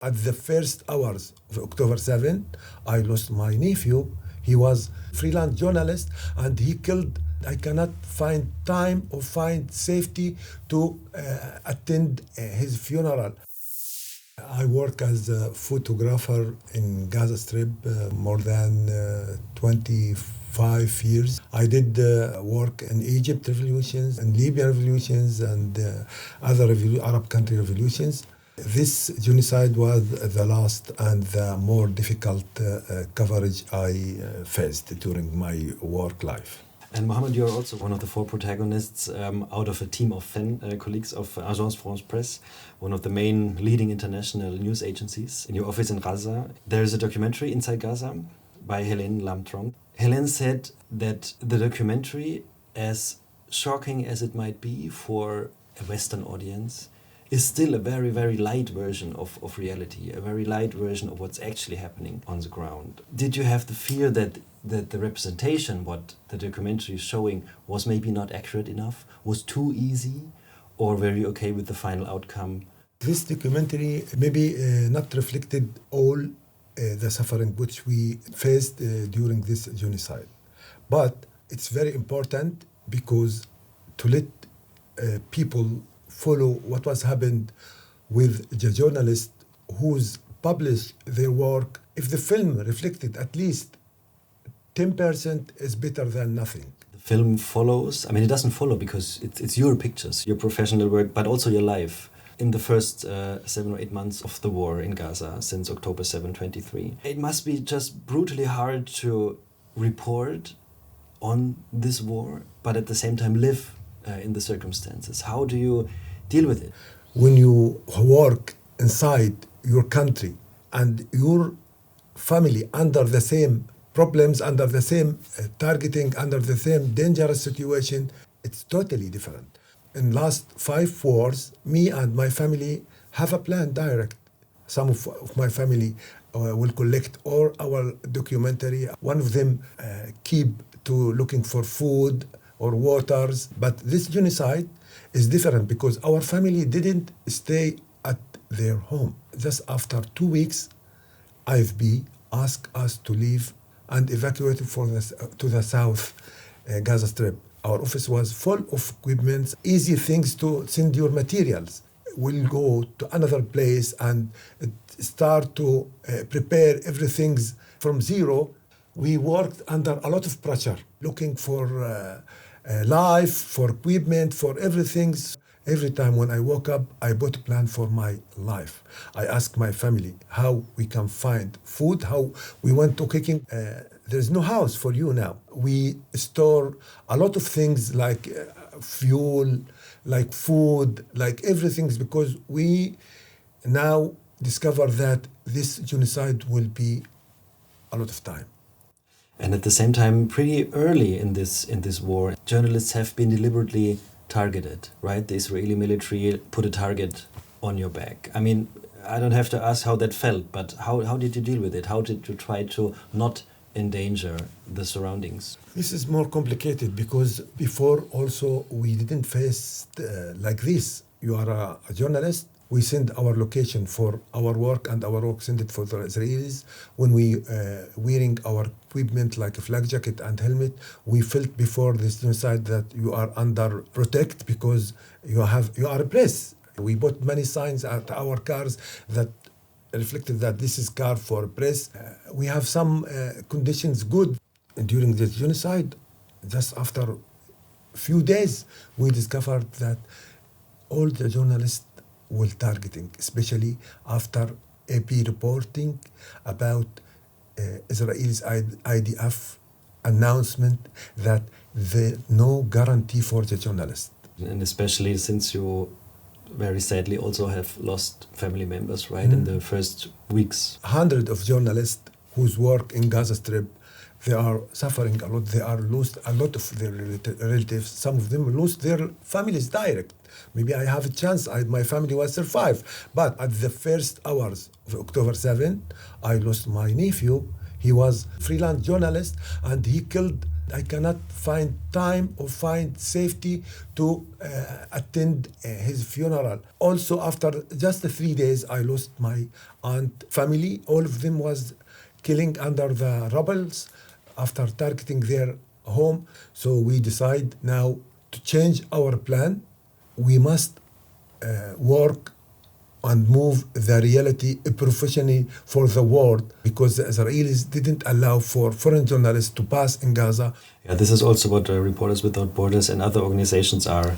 At the first hours of October 7, I lost my nephew. He was a freelance journalist and he killed. I cannot find time or find safety to attend his funeral. I work as a photographer in Gaza Strip more than 25 years. I did work in Egypt revolutions, and Libyan revolutions, and other Arab country revolutions. This genocide was the last and the more difficult coverage I faced during my work life. And Mohammed, you're also one of the 4 protagonists out of a team of 10 colleagues of Agence France-Presse, one of the main leading international news agencies. In your office in Gaza, there is a documentary, Inside Gaza, by Helene Lamtrong. Helene said that the documentary, as shocking as it might be for a Western audience, is still a very, very light version of reality, a very light version of what's actually happening on the ground. Did you have the fear that the representation, what the documentary is showing, was maybe not accurate enough, was too easy, or were you okay with the final outcome? This documentary maybe not reflected all the suffering which we faced during this genocide. But it's very important because to let people follow what was happened with the journalists who's published their work. If the film reflected at least 10% is better than nothing. The film follows, I mean, it doesn't follow because it's your pictures, your professional work, but also your life. In the first 7 or 8 months of the war in Gaza, since October 7, 2023, it must be just brutally hard to report on this war, but at the same time live in the circumstances. How do you deal with it? When you work inside your country and your family under the same problems, under the same targeting, under the same dangerous situation, it's totally different. In last 5 wars, me and my family have a plan direct. Some of my family will collect all our documentary. One of them keep to looking for food or waters. But this genocide is different because our family didn't stay at their home. Just after 2 weeks, AFP asked us to leave and evacuate to the south Gaza Strip. Our office was full of equipment, easy things to send your materials. We'll go to another place and start to prepare everything from zero. We worked under a lot of pressure, looking for life, for equipment, for everything. Every time when I woke up, I put a plan for my life. I asked my family how we can find food, how we went to cooking. There's no house for you now. We store a lot of things like fuel, like food, like everything, because we now discover that this genocide will be a lot of time. And at the same time, pretty early in this war, journalists have been deliberately targeted, right? The Israeli military put a target on your back. I mean, I don't have to ask how that felt, but how did you deal with it? How did you try to not endanger the surroundings? This is more complicated because before also we didn't face like this. You are a journalist. We send our location for our work and our work send it for the Israelis. When we wearing our equipment like a flak jacket and helmet, we felt before this genocide that you are under protect because you are a press. We put many signs at our cars that reflected that this is car for press. We have some conditions good during this genocide. Just after a few days, we discovered that all the journalists were targeting, especially after AP reporting about Israel's IDF announcement that there no guarantee for the journalists. And especially since you very sadly also have lost family members, right, in the first weeks. Hundreds of journalists whose work in Gaza Strip, they are suffering a lot. They are lost a lot of their relatives. Some of them lost their families direct. Maybe I have a chance. My family will survive. But at the first hours of October 7, I lost my nephew. He was freelance journalist, and he killed. I cannot find time or find safety to attend his funeral. Also, after just 3 days, I lost my aunt family. All of them was killing under the rebels after targeting their home. So we decide now to change our plan. We must work and move the reality professionally for the world, because the Israelis didn't allow for foreign journalists to pass in Gaza. Yeah, this is also what Reporters Without Borders and other organizations are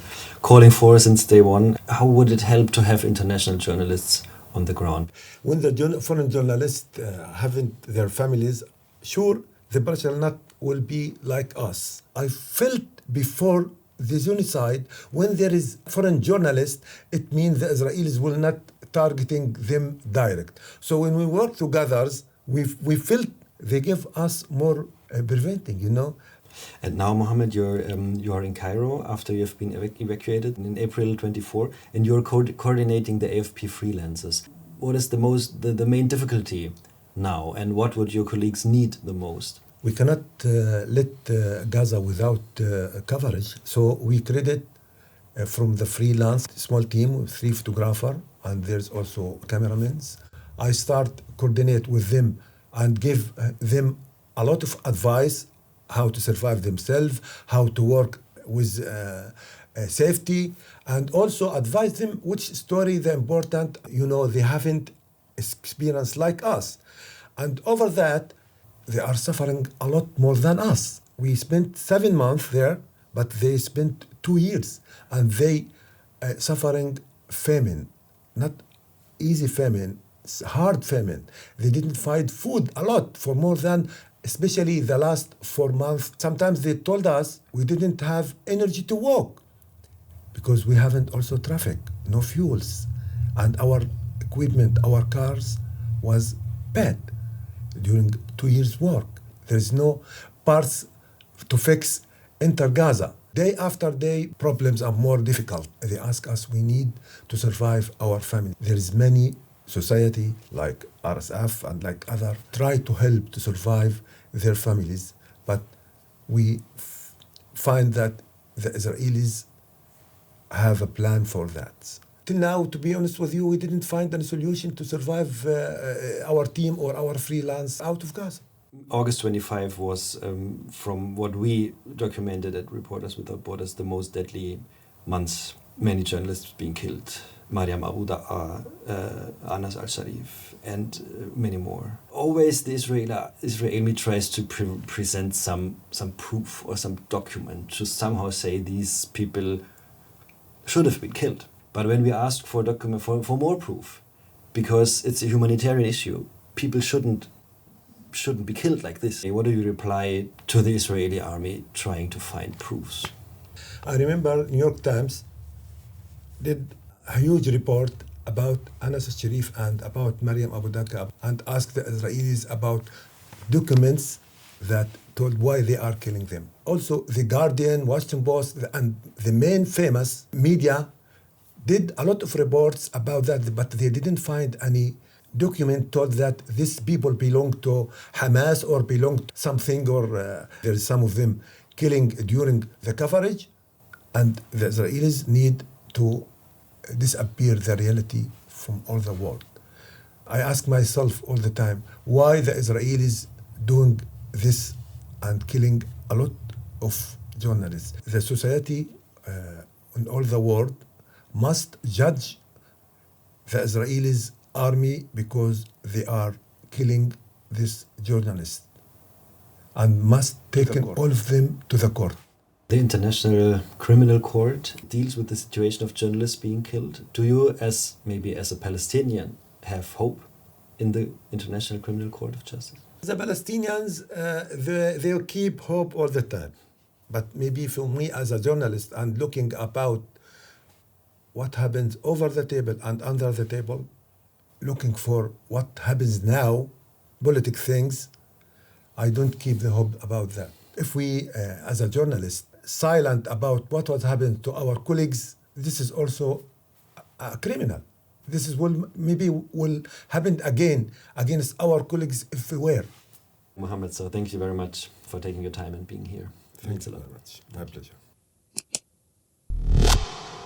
calling for since day one. How would it help to have international journalists on the ground? When the foreign journalists haven't their families, sure, the pressure not will be like us. I felt before the genocide, when there is foreign journalists, it means the Israelis will not targeting them direct. So when we work together, we felt they give us more preventing, you know. And now, Mohammed, you are in Cairo after you've been evacuated in April 24, and you're coordinating the AFP freelancers. What is the main difficulty now, and what would your colleagues need the most? We cannot let Gaza without coverage, so we credit from the freelance small team, 3 photographers, and there's also cameramen. I start coordinate with them and give them a lot of advice how to survive themselves, how to work with safety, and also advise them which story is important. You know, they haven't experienced like us. And over that, they are suffering a lot more than us. We spent 7 months there, but they spent 2 years, and they suffering famine, not easy famine, hard famine. They didn't find food a lot for more than, especially the last 4 months. Sometimes they told us we didn't have energy to walk because we haven't also traffic, no fuels, and our equipment, our cars was bad during 2 years work. There's no parts to fix enter Gaza. Day after day, problems are more difficult. They ask us, we need to survive our family. There is many society like RSF and like other try to help to survive their families, but we find that the Israelis have a plan for that. Till now, to be honest with you, we didn't find any solution to survive our team or our freelance out of Gaza. August 25 was, from what we documented at Reporters Without Borders, the most deadly months. Many journalists being killed. Mariam Abu Da'a, Anas al-Sharif, and many more. Always the Israeli tries to present some proof or some document to somehow say these people should have been killed. But when we ask for document for more proof, because it's a humanitarian issue, people shouldn't be killed like this. What do you reply to the Israeli army trying to find proofs? I remember New York Times did a huge report about Anas al-Sharif and about Mariam Abu Da'a and asked the Israelis about documents that told why they are killing them. Also, The Guardian, Washington Post, and the main famous media did a lot of reports about that, but they didn't find any document told that these people belong to Hamas or belong to something, or there's some of them killing during the coverage, and the Israelis need to disappear the reality from all the world. I ask myself all the time, why the Israelis doing this and killing a lot of journalists? The society in all the world must judge the Israelis army because they are killing these journalists and must take all of them to the court. The International Criminal Court deals with the situation of journalists being killed. Do you, as a Palestinian, have hope in the International Criminal Court of Justice? The Palestinians, they keep hope all the time. But maybe for me as a journalist and looking about what happens over the table and under the table, looking for what happens now, politic things, I don't keep the hope about that. If we, as a journalist, silent about what was happening to our colleagues, this is also a criminal. This is maybe will happen again against our colleagues if we were. Mohammed, so thank you very much for taking your time and being here. Thanks a lot. My pleasure.